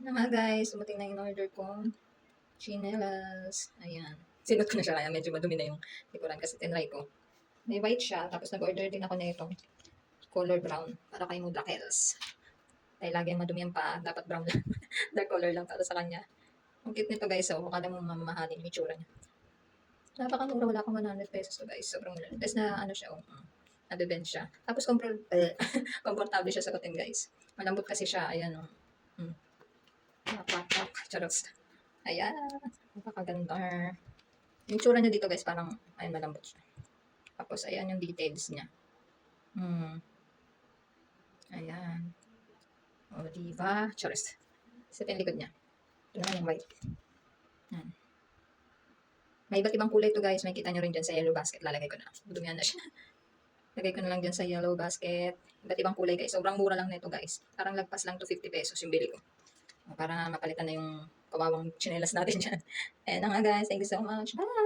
Na nga guys, dumating na yung order ko. Chinelas. Ayan. Sinot ko na siya kaya medyo madumi na yung likuran kasi tinry ko. May white siya, tapos nag-order din ako na itong color brown para kay Mudrakels. Dahil lagi ang madumi ang paa, dapat brown lang. Dark color lang para sa kanya. Ang cute nito guys, so akala mo mamahalin yung itsura niya. Napakamura, wala akong 100 pesos to guys. Sobrang mura. Tapos na ano siya, nabibend siya. Tapos komportable siya sa kutin guys. Malambot kasi siya, ayan oh. Napapak, charos. Ayan, napakaganda. Yung tsura niya dito guys, parang, ayan, malambot siya. Tapos, ayan yung details niya. Ayan. O, diba? Charos. Sa likod niya. Ito naman yung white. Ayan. May iba't ibang kulay ito guys. May kita nyo rin dyan sa yellow basket. Lalagay ko na. Dumihan na siya. Lagay ko na lang dyan sa yellow basket. Iba't ibang kulay guys. Sobrang mura lang nito guys. Parang lagpas lang to 50 pesos yung bili ko. Para mapalitan na yung kawawang chinelas natin dyan. Ayan na nga guys. Thank you so much. Bye!